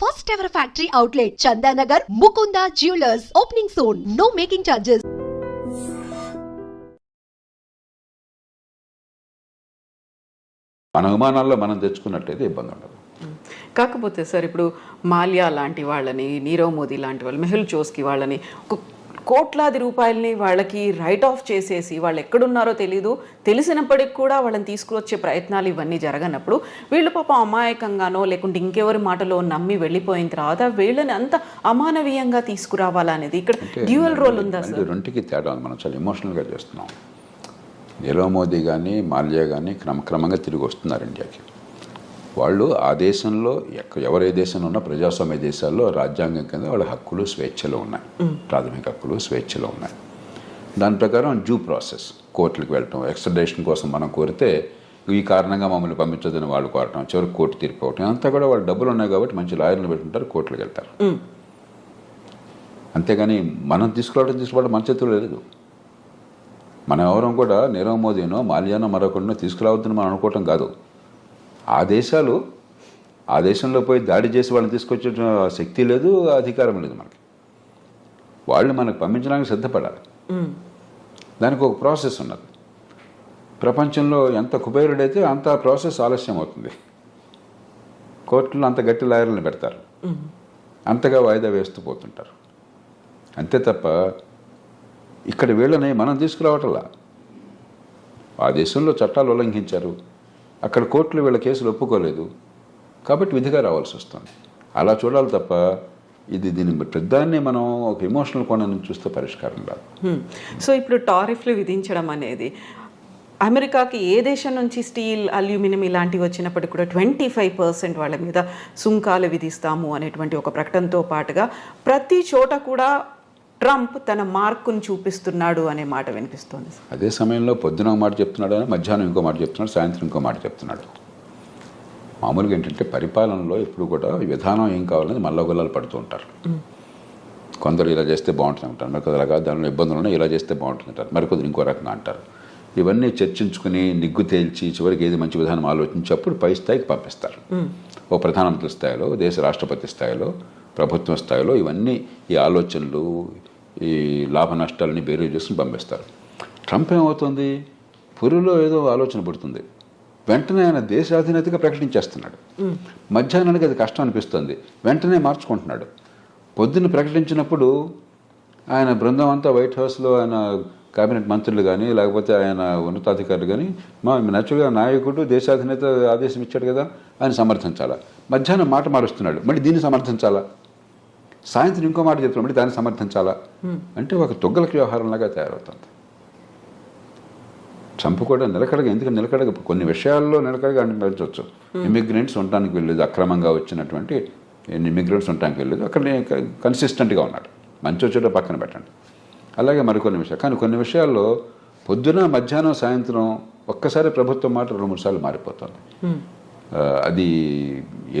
First ever factory outlet, Chandanagar, Mukunda Jewelers, opening soon. No making charges. మన విమానాల్లో మనం తెచ్చుకున్నట్టయితే ఇబ్బంది ఉండదు. కాకపోతే సార్ ఇప్పుడు మాల్యా లాంటి వాళ్ళని, నీరవ్ మోదీ లాంటి వాళ్ళు, మెహుల్ చోస్కి వాళ్ళని కోట్లాది రూపాయలని వాళ్ళకి రైట్ ఆఫ్ చేసేసి వాళ్ళు ఎక్కడున్నారో తెలీదు, తెలిసినప్పటికి కూడా వాళ్ళని తీసుకువచ్చే ప్రయత్నాలు ఇవన్నీ జరగనప్పుడు వీళ్ళు పాపం అమాయకంగానో లేకుంటే ఇంకెవరి మాటలో నమ్మి వెళ్ళిపోయిన తర్వాత వీళ్ళని అంత అమానవీయంగా తీసుకురావాలనేది ఇక్కడ డ్యూయల్ రోల్ ఉందా సార్? రెండుకి తేడా మనం చాలా ఎమోషనల్గా చేస్తున్నాం. నీరవ్ మోదీ కానీ మాల్యా కానీ క్రమక్రమంగా తిరిగి వస్తున్నారు ఇండియాకి. వాళ్ళు ఆ దేశంలో ఎవరే దేశంలో ఉన్నా ప్రజాస్వామ్య దేశాల్లో రాజ్యాంగం కింద వాళ్ళ హక్కులు స్వేచ్ఛలు ఉన్నాయి, ప్రాథమిక హక్కులు స్వేచ్ఛలు ఉన్నాయి. దాని ప్రకారం డ్యూ ప్రాసెస్, కోర్టులకు వెళ్ళటం, ఎక్స్ట్రడిషన్ కోసం మనం కోరితే ఈ కారణంగా మమ్మల్ని పంపించదని వాళ్ళు కోరటం, చివరికి కోర్టు తీర్పు అవటం, అంతా కూడా వాళ్ళు డబ్బులు ఉన్నాయి కాబట్టి మంచి లాయర్లు పెట్టుకుంటారు, కోర్టులకు వెళ్తారు. అంతేగాని మనం తీసుకోవడం మన చేతుల్లో లేదు. మనం ఎవరం కూడా నీరవ్ మోదీనో మాల్యానో మరొకరినో తీసుకురావద్దని మనం అనుకోవటం కాదు. ఆ దేశంలో పోయి దాడి చేసి వాళ్ళని తీసుకొచ్చే శక్తి లేదు, అధికారం లేదు మనకి. వాళ్ళు మనకు పంపించడానికి సిద్ధపడాలి. దానికి ఒక ప్రాసెస్ ఉన్నది. ప్రపంచంలో ఎంత కుబేరుడైతే అంత ప్రాసెస్ ఆలస్యం అవుతుంది. కోర్టులో అంత గట్టి లాయర్లను పెడతారు, అంతగా వాయిదా వేస్తూ పోతుంటారు. అంతే తప్ప ఇక్కడ వీళ్ళని మనం తీసుకురావటంలా. ఆ దేశంలో చట్టాలు ఉల్లంఘించారు, అక్కడ కోర్టులు వీళ్ళ కేసులు ఒప్పుకోలేదు కాబట్టి విధిగా రావాల్సి వస్తుంది. అలా చూడాలి తప్ప దీని పెద్దాన్ని మనం ఒక ఎమోషనల్ కోణం నుంచి చూస్తే పరిష్కారం రాదు. సో ఇప్పుడు టారిఫ్లు విధించడం అనేది అమెరికాకి ఏ దేశం నుంచి స్టీల్, అల్యూమినియం ఇలాంటివి వచ్చినప్పటికీ కూడా 25% వాళ్ళ మీద సుంకాలు విధిస్తాము అనేటువంటి ఒక ప్రకటనతో పాటుగా ప్రతి చోట కూడా ట్రంప్ తన మార్కును చూపిస్తున్నాడు అనే మాట వినిపిస్తుంది. అదే సమయంలో పొద్దున ఒక మాట చెప్తున్నాడు, మధ్యాహ్నం ఇంకో మాట చెప్తున్నాడు, సాయంత్రం ఇంకో మాట చెప్తున్నాడు. మామూలుగా ఏంటంటే పరిపాలనలో ఎప్పుడు కూడా విధానం ఏం కావాలని మల్లగొల్లాలు పడుతూ ఉంటారు. కొందరు ఇలా చేస్తే బాగుంటుంది అంటారు, మరికొందరు అలాగా దానిలో ఇబ్బందులు ఉన్నాయి, ఇలా చేస్తే బాగుంటుంది అంటారు, మరికొందరు ఇంకో రకంగా అంటారు. ఇవన్నీ చర్చించుకుని నిగ్గు తేల్చి చివరికి ఏది మంచి విధానం ఆలోచించి అప్పుడు పై స్థాయికి పంపిస్తారు. ఓ ప్రధానమంత్రి స్థాయిలో, దేశ రాష్ట్రపతి స్థాయిలో, ప్రభుత్వ స్థాయిలో ఇవన్నీ ఈ ఆలోచనలు, ఈ లాభ నష్టాలని బేరీ చేసుకుని పంపిస్తారు. ట్రంప్ ఏమవుతుంది, పురిలో ఏదో ఆలోచన పడుతుంది, వెంటనే ఆయన దేశాధినేతగా ప్రకటించేస్తున్నాడు. మధ్యాహ్నానికి అది కష్టం అనిపిస్తుంది, వెంటనే మార్చుకుంటున్నాడు. పొద్దున్న ప్రకటించినప్పుడు ఆయన బృందం అంతా వైట్ హౌస్లో ఆయన కేబినెట్ మంత్రులు కానీ లేకపోతే ఆయన ఉన్నతాధికారులు కానీ న్యాచురల్గా నాయకుడు దేశాధినేత ఆదేశం ఇచ్చాడు కదా ఆయన సమర్థించాలా. మధ్యాహ్నం మాట మారుస్తున్నాడు, మళ్ళీ దీన్ని సమర్థించాలా. సాయంత్రం ఇంకో మాట చెప్తున్నాడు, మళ్ళీ దాన్ని సమర్థించాలా. అంటే ఒక తొగ్గలకి వ్యవహారంలాగా తయారవుతుంది. ట్రంప్ కూడా నిలకడగా కొన్ని విషయాల్లో నిలకడగా అనిపించవచ్చు. ఇమిగ్రెంట్స్ ఉండటానికి వెళ్ళలేదు, అక్రమంగా వచ్చినటువంటి ఇమిగ్రెంట్స్ ఉండటానికి వెళ్ళలేదు, అక్కడ కన్సిస్టెంట్గా ఉన్నాడు. మంచి చెడు పక్కన పెట్టండి. అలాగే మరికొన్ని విషయాలు, కానీ కొన్ని విషయాల్లో పొద్దున మధ్యాహ్నం సాయంత్రం ఒక్కసారి ప్రభుత్వం మాట 2-3 సార్లు మారిపోతుంది. అది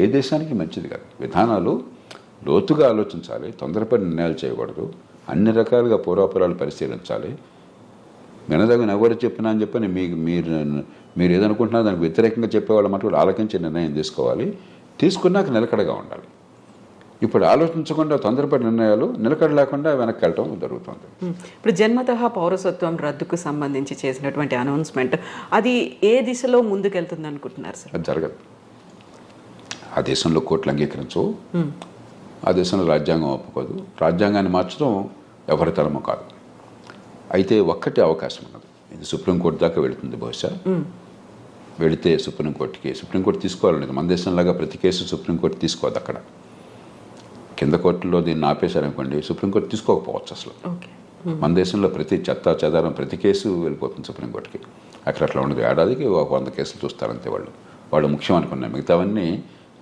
ఏ దేశానికి మంచిది కాదు. విధానాలు లోతుగా ఆలోచించాలి, తొందరపడి నిర్ణయాలు చేయకూడదు, అన్ని రకాలుగా పూర్వాపరాలు పరిశీలించాలి. వినదగిన ఎవరు చెప్పినా అని చెప్పని మీరు ఏదనుకుంటున్నా దానికి వ్యతిరేకంగా చెప్పేవాళ్ళ మాట కూడా ఆలోచించి నిర్ణయం తీసుకోవాలి. తీసుకున్నాక నిలకడగా ఉండాలి. ఇప్పుడు ఆలోచించకుండా తొందరపడి నిర్ణయాలు, నిలకడ లేకుండా వెనక్కి వెళ్ళటం జరుగుతుంది. ఇప్పుడు జన్మతః పౌరసత్వం రద్దుకు సంబంధించి చేసినటువంటి అనౌన్స్మెంట్ అది ఏ దిశలో ముందుకెళ్తుంది అనుకుంటున్నారు సార్? అది జరగదు. ఆ దేశంలో కోర్టులు అంగీకరించవు, ఆ దేశంలో రాజ్యాంగం ఒప్పుకోదు, రాజ్యాంగాన్ని మార్చడం ఎవరి తరమో కాదు. అయితే ఒక్కటే అవకాశం ఉన్నది, ఇది సుప్రీంకోర్టు దాకా వెళుతుంది. బహుశా వెళితే సుప్రీంకోర్టు తీసుకోవాలనేది. మన దేశంలాగా ప్రతి కేసు సుప్రీంకోర్టు తీసుకోవద్దు. అక్కడ కింద కోర్టులో దీన్ని ఆపేశారనుకోండి, సుప్రీంకోర్టు తీసుకోకపోవచ్చు అసలు. మన దేశంలో ప్రతి చెత్త చెదారం ప్రతి కేసు వెళ్ళిపోతుంది సుప్రీంకోర్టుకి. అక్కడ అట్లా ఉండదు. ఏడాదికి 100 కేసులు చూస్తారంతే. వాళ్ళు ముఖ్యం అనుకున్నాయి, మిగతావన్నీ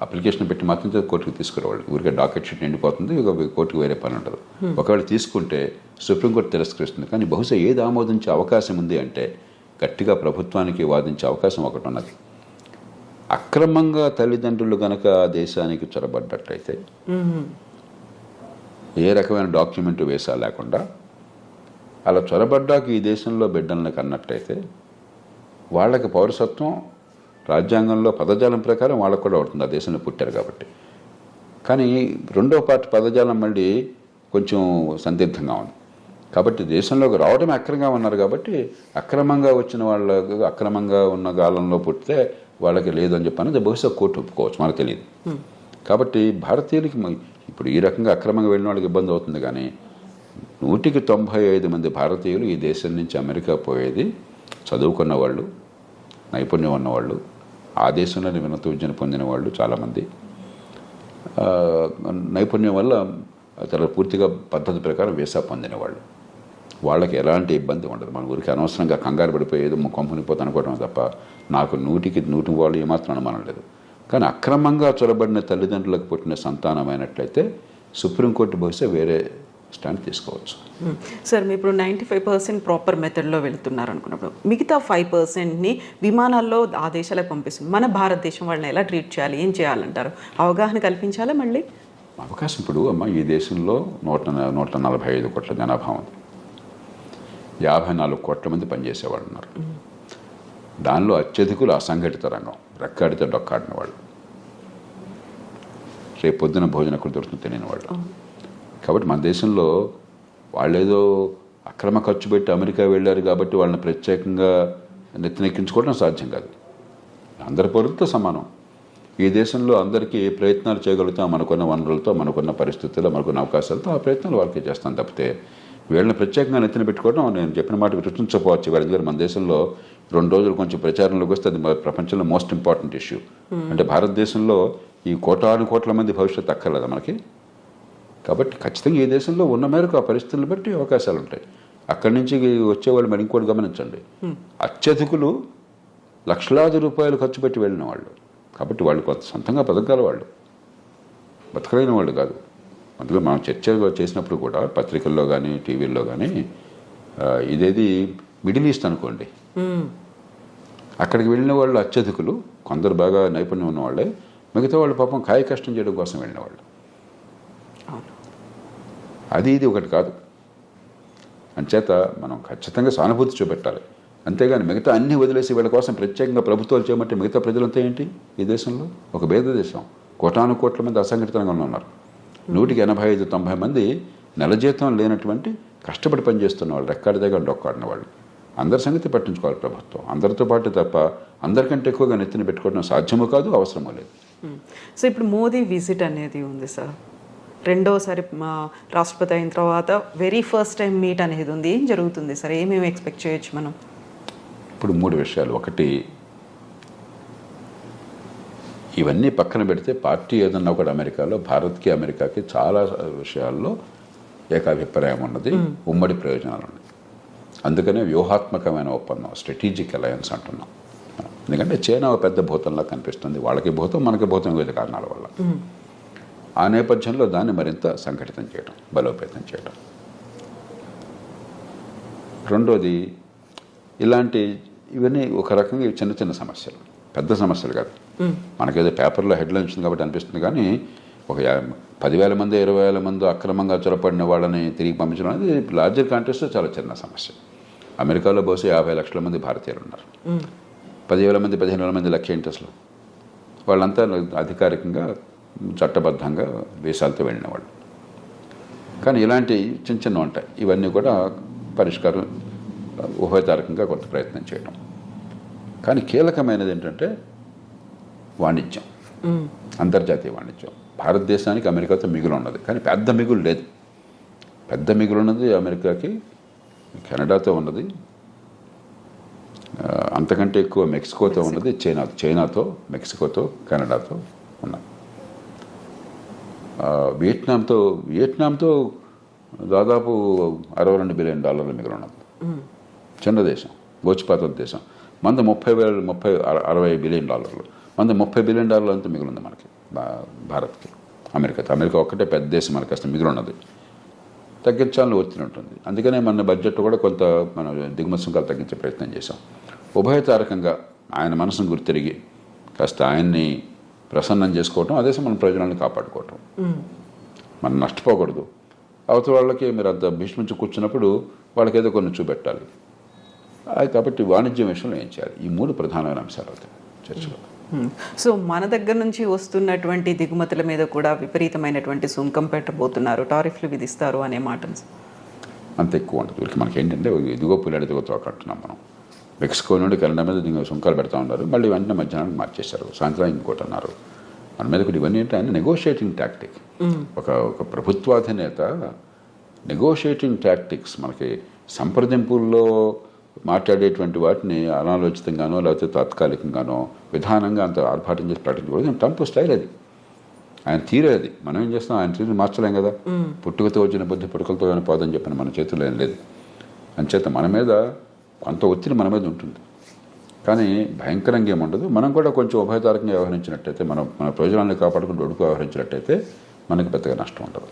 అప్లికేషన్ పెట్టి మాత్రం కోర్టుకు తీసుకురావాలి. ఊరికే డాకెట్ షీట్ నిండిపోతుంది, కోర్టుకు వేరే పని ఉండదు. ఒకవేళ తీసుకుంటే సుప్రీంకోర్టు తిరస్కరిస్తుంది. కానీ బహుశా ఏది ఆమోదించే అవకాశం ఉంది అంటే గట్టిగా ప్రభుత్వానికి వాదించే అవకాశం ఒకటి ఉన్నది. అక్రమంగా తల్లిదండ్రులు కనుక దేశానికి చొరబడ్డట్టయితే, ఏ రకమైన డాక్యుమెంట్ వేసా లేకుండా అలా చొరబడ్డాక ఈ దేశంలో బిడ్డలను కన్నట్టయితే వాళ్ళకి పౌరసత్వం రాజ్యాంగంలో పదజాలం ప్రకారం వాళ్ళకు కూడా ఉంటుంది, ఆ దేశంలో పుట్టారు కాబట్టి. కానీ రెండో పార్టీ పదజాలం మళ్ళీ కొంచెం సందిగ్ధంగా ఉంది. కాబట్టి దేశంలోకి రావడమే అక్రమంగా ఉన్నారు కాబట్టి అక్రమంగా వచ్చిన వాళ్ళకు అక్రమంగా ఉన్న కాలంలో పుట్టితే వాళ్ళకి లేదని చెప్పని బహుశా కోర్టు ఒప్పుకోవచ్చు, మనకు తెలియదు. కాబట్టి భారతీయులకి ఇప్పుడు ఈ రకంగా అక్రమంగా వెళ్ళిన వాళ్ళకి ఇబ్బంది అవుతుంది. కానీ 195 మంది భారతీయులు ఈ దేశం నుంచి అమెరికా పోయేది చదువుకున్న వాళ్ళు, నైపుణ్యం ఉన్నవాళ్ళు, ఆ దేశంలోనే ఉన్నత విద్యను పొందిన వాళ్ళు చాలామంది, నైపుణ్యం వల్ల చాలా పూర్తిగా పద్ధతి ప్రకారం వీసా పొందిన వాళ్ళు. వాళ్ళకి ఎలాంటి ఇబ్బంది ఉండదు. మన ఊరికి అనవసరంగా కంగారు పడిపోయేది కంపెనీపోతే అనుకోవడం తప్ప నాకు 100కి వాళ్ళు ఏమాత్రం అనుమానం లేదు. కానీ అక్రమంగా చొరబడిన తల్లిదండ్రులకు పుట్టిన సంతానమైనట్లయితే సుప్రీంకోర్టు బహుశా వేరే స్టాండ్ తీసుకోవచ్చు. సార్, మీరు ఇప్పుడు 95% ప్రాపర్ మెథడ్లో వెళుతున్నారు అనుకున్నప్పుడు మిగతా 5%ని విమానాల్లో ఆ దేశాలకు పంపిస్తుంది. మన భారతదేశం వాళ్ళని ఎలా ట్రీట్ చేయాలి, ఏం చేయాలంటారు? అవగాహన కల్పించాలా? మళ్ళీ అవకాశం ఇప్పుడు ఈ దేశంలో 145 కోట్ల జనాభా ఉంది. 54 కోట్ల మంది పనిచేసేవాళ్ళు ఉన్నారు. దానిలో అత్యధికులు అసంఘటిత రంగం, రెక్కాడితే డొక్కాడిన వాళ్ళు, రేపు పొద్దున భోజనం ఎక్కడ దొరుకుతుంది తెలియని వాళ్ళు. కాబట్టి మన దేశంలో వాళ్ళేదో అక్రమ ఖర్చు పెట్టి అమెరికా వెళ్ళారు కాబట్టి వాళ్ళని ప్రత్యేకంగా నెత్తినెక్కించుకోవడం సాధ్యం కాదు. అందరి పౌరులతో సమానం. ఈ దేశంలో అందరికీ ఏ ప్రయత్నాలు చేయగలుగుతాం మనకున్న వనరులతో, మనకున్న పరిస్థితుల్లో, మనకున్న అవకాశాలతో ఆ ప్రయత్నాలు వాళ్ళకి చేస్తాం తప్పితే వీళ్ళని ప్రత్యేకంగా నెత్తిన పెట్టుకోవడం నేను చెప్పిన మాట విరుచించకపోవచ్చు. వాళ్ళ దగ్గర మన దేశంలో 2 రోజులు కొంచెం ప్రచారంలోకి వస్తే అది ప్రపంచంలో మోస్ట్ ఇంపార్టెంట్ ఇష్యూ. అంటే భారతదేశంలో ఈ కోట్ల మంది భవిష్యత్తు అక్కర్లేదా మనకి? కాబట్టి ఖచ్చితంగా ఈ దేశంలో ఉన్న మేరకు ఆ పరిస్థితులను బట్టి అవకాశాలు ఉంటాయి. అక్కడి నుంచి వచ్చేవాళ్ళు మరి ఇంకోటి గమనించండి, అత్యధికులు లక్షలాది రూపాయలు ఖర్చు పెట్టి వెళ్ళిన వాళ్ళు. కాబట్టి వాళ్ళు కొంత సొంతంగా బతకగల వాళ్ళు, బతకలేని వాళ్ళు కాదు. అందులో మనం చర్చ చేసినప్పుడు కూడా పత్రికల్లో కానీ టీవీల్లో కానీ ఇదేది మిడిల్ ఈస్ట్ అనుకోండి, అక్కడికి వెళ్ళిన వాళ్ళు అత్యధికులు, కొందరు బాగా నైపుణ్యం ఉన్నవాళ్ళే, మిగతా వాళ్ళు పాపం కాయ కష్టం చేయడం కోసం వెళ్ళిన వాళ్ళు. అది ఇది ఒకటి కాదు. అంచేత మనం ఖచ్చితంగా సానుభూతి చూపెట్టాలి. అంతేగాని మిగతా అన్నీ వదిలేసి వీళ్ళ కోసం ప్రత్యేకంగా ప్రభుత్వాలు చేయమంటే మిగతా ప్రజలంతా ఏంటి? ఈ దేశంలో ఒక భేద దేశం, కోట్ల మంది అసంఘటితంగా ఉన్నారు. 185-90 మంది నెల జీతం లేనటువంటి కష్టపడి పనిచేస్తున్న వాళ్ళు, రెక్కాడి దగ్గర డొక్కాడిన వాళ్ళు. అందరి సంగతి పట్టించుకోవాలి ప్రభుత్వం. అందరితో పాటు తప్ప అందరికంటే ఎక్కువగా నెత్తిన పెట్టుకోవడం సాధ్యమో కాదు, అవసరమో లేదు. సో ఇప్పుడు మోదీ విజిట్ అనేది ఉంది సార్, రెండోసారి రాష్ట్రపతి అయిన తర్వాత వెరీ ఫస్ట్ టైం మీట్ అనేది ఉంది. ఏం జరుగుతుంది సార్? ఏమేమి ఎక్స్పెక్ట్ చేయొచ్చు మనం? ఇప్పుడు 3 విషయాలు. ఒకటి, ఇవన్నీ పక్కన పెడితే పార్టీ ఏదన్నా ఒకటి అమెరికాలో భారత్కి అమెరికాకి చాలా విషయాల్లో ఏకాభిప్రాయం ఉన్నది, ఉమ్మడి ప్రయోజనాలు ఉన్నాయి. అందుకనే వ్యూహాత్మకమైన ఒప్పందం, స్ట్రాటజిక్ అలయన్స్ అంటున్నాం. ఎందుకంటే చైనా ఒక పెద్ద భూతంలా కనిపిస్తుంది, వాళ్ళకి భూతం మనకి భూతం, వివిధ కారణాల వల్ల. ఆ నేపథ్యంలో దాన్ని మరింత సంఘటితం చేయడం, బలోపేతం చేయడం. రెండోది, ఇవన్నీ ఒక రకంగా చిన్న చిన్న సమస్యలు, పెద్ద సమస్యలు కాదు. మనకేదో పేపర్లో హెడ్లైన్స్ ఉంది కాబట్టి అనిపిస్తుంది. కానీ ఒక 10,000 మంది 20,000 మంది అక్రమంగా చొరపడిన వాళ్ళని తిరిగి పంపించడం అనేది లార్జర్ కాంటెక్స్ట్లో చాలా చిన్న సమస్య. అమెరికాలో బహుశా 50 లక్షల మంది భారతీయులు ఉన్నారు. 10,000 మంది 15,000 మంది లక్ష ఏంటి అసలు? వాళ్ళంతా అధికారికంగా చట్టబద్ధంగా వీసాలతో వెళ్ళిన వాళ్ళు. కానీ ఇలాంటి చిన్న చిన్న ఉంటాయి. ఇవన్నీ కూడా పరిష్కారం ఉభయతారకంగా కొంత ప్రయత్నం చేయడం. కానీ కీలకమైనది ఏంటంటే వాణిజ్యం, అంతర్జాతీయ వాణిజ్యం. భారతదేశానికి అమెరికాతో మిగులు ఉన్నది, కానీ పెద్ద మిగులు లేదు. పెద్ద మిగులు ఉన్నది అమెరికాకి కెనడాతో ఉన్నది, అంతకంటే ఎక్కువ మెక్సికోతో ఉన్నది, చైనాతో, మెక్సికోతో, కెనడాతో ఉన్నాయి. వియట్నాంతో దాదాపు $62 బిలియన్ మిగులు ఉన్నది. చిన్న దేశం, గోచిపాత దేశం. మంది 60 బిలియన్ డాలర్లు, మంది $30 బిలియన్ అంతా మిగిలింది మనకి, భారత్కి. అమెరికా ఒక్కటే పెద్ద దేశం, మనకి అసలు మిగిలి ఉన్నది. తగ్గించాలని ఒత్తిడి ఉంటుంది. అందుకనే మన బడ్జెట్ కూడా కొంత మనం దిగుమతి సుంకాలు తగ్గించే ప్రయత్నం చేశాం. ఉభయతారకంగా ఆయన మనసును గుర్తిరిగి కాస్త ఆయన్ని ప్రసన్నం చేసుకోవటం, అదే మన ప్రయోజనాలను కాపాడుకోవటం. మనం నష్టపోకూడదు. అవతల వాళ్ళకి మీరు అంత భీష్మించి కూర్చున్నప్పుడు వాళ్ళకి ఏదో కొన్ని చూపెట్టాలి. కాబట్టి వాణిజ్యం విషయంలో ఏం చేయాలి? ఈ 3 ప్రధానమైన అంశాలు అవుతాయి చర్చలో. సో మన దగ్గర నుంచి వస్తున్నటువంటి దిగుమతుల మీద కూడా విపరీతమైనటువంటి సుంకం పెట్టబోతున్నారు, టారిఫ్లు విధిస్తారు అనే మాటను. అంత ఎక్కువ ఉంటుంది వీళ్ళకి. మనకి ఏంటంటే ఎదుగో పుల్లాడి ఎదుగో తోకంటున్నాం మనం. మెక్సికో నుండి కెనడా మీద దీని సుంకాలు పెడతా ఉన్నారు, మళ్ళీ వెంటనే మధ్యాహ్నానికి మార్చేశారు, సాయంత్రం ఇంకోటి అన్నారు. మన మీద కూడా ఇవన్నీ ఏంటంటే నెగోషియేటింగ్ టాక్టిక్. ఒక ప్రభుత్వాధినేత నెగోషియేటింగ్ టాక్టిక్స్, మనకి సంప్రదింపుల్లో మాట్లాడేటువంటి వాటిని అనాలోచితంగానో లేకపోతే తాత్కాలికంగానో విధానంగా అంత ఆర్భాటం చేసి ప్రకటించకూడదు. ట్రంప్ స్టైల్ అది, ఆయన తీరే అది. మనం ఏం చేస్తాం, ఆయన తీరు మార్చలేం కదా. పుట్టుకతో వచ్చిన బుద్ధి పుట్టుకలతో కానీ పోదని చెప్పిన మన చేతుల్లో ఏం లేదు. అంచేత మన మీద కొంత ఒత్తిడి మన మీద ఉంటుంది, కానీ భయంకరంగా ఏముండదు. మనం కూడా కొంచెం ఉభయతారకంగా వ్యవహరించినట్టయితే, మన ప్రయోజనాన్ని కాపాడుకుంటూ ఒడుకు వ్యవహరించినట్టయితే మనకి పెద్దగా నష్టం ఉండదు.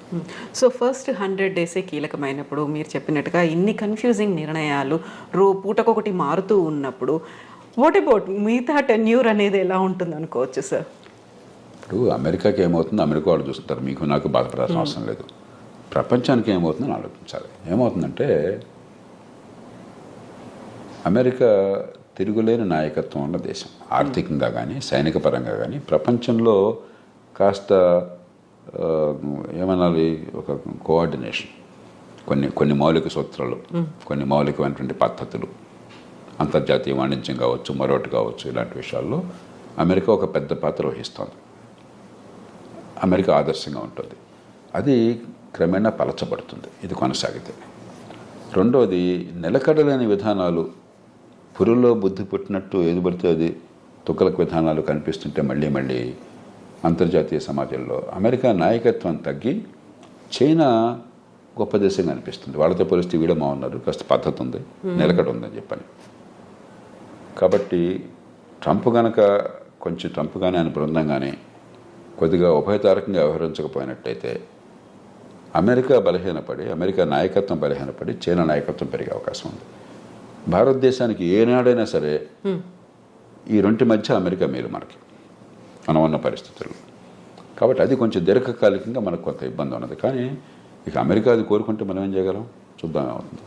సో ఫస్ట్ 100 డేసే కీలకమైనప్పుడు మీరు చెప్పినట్టుగా ఇన్ని కన్ఫ్యూజింగ్ నిర్ణయాలు పూటకొకటి మారుతూ ఉన్నప్పుడు వాట్ అబౌట్ మిగతా టెన్యూర్ అనేది ఎలా ఉంటుంది అనుకోవచ్చు సార్? ఇప్పుడు అమెరికాకి ఏమవుతుందో అమెరికా వాళ్ళు చూస్తుంటారు, మీకు నాకు బాధపడాల్సిన అవసరం లేదు. ప్రపంచానికి ఏమవుతుందని ఆలోచించాలి. ఏమవుతుందంటే అమెరికా తిరుగులేని నాయకత్వం ఉన్న దేశం, ఆర్థికంగా కానీ సైనిక పరంగా కానీ. ప్రపంచంలో కాస్త ఏమనాలి, ఒక కోఆర్డినేషన్, కొన్ని మౌలిక సూత్రాలు, కొన్ని మౌలికమైనటువంటి పద్ధతులు, అంతర్జాతీయ వాణిజ్యం కావచ్చు, మరొకటి కావచ్చు, ఇలాంటి విషయాల్లో అమెరికా ఒక పెద్ద పాత్ర వహిస్తుంది. అమెరికా ఆదర్శంగా ఉంటుంది. అది క్రమేణా పలచబడుతుంది ఇది కొనసాగితే. రెండోది, నిలకడలేని విధానాలు, పురుల్లో బుద్ధి పుట్టినట్టు ఏది పడితే అది తుక్కలకు విధానాలు కనిపిస్తుంటే మళ్ళీ అంతర్జాతీయ సమాజంలో అమెరికా నాయకత్వం తగ్గి చైనా గొప్ప దేశంగా అనిపిస్తుంది. వాళ్ళతో పోలిస్తే వీడమా ఉన్నారు, కాస్త పద్ధతి ఉంది, నిలకడ ఉందని చెప్పని. కాబట్టి ట్రంప్ కానీ ఆయన బృందం కానీ కొద్దిగా ఉభయతారకంగా వ్యవహరించకపోయినట్టయితే అమెరికా బలహీనపడి, అమెరికా నాయకత్వం బలహీనపడి చైనా నాయకత్వం పెరిగే అవకాశం ఉంది. భారతదేశానికి ఏనాడైనా సరే ఈ రెంటి మధ్య అమెరికా మేలు మనకి మనం ఉన్న పరిస్థితుల్లో. కాబట్టి అది కొంచెం దీర్ఘకాలికంగా మనకు కొంత ఇబ్బంది ఉన్నది. కానీ ఇక అమెరికా అది కోరుకుంటే మనం ఏం చేయగలం చూద్దాం ఏమవుతుంది.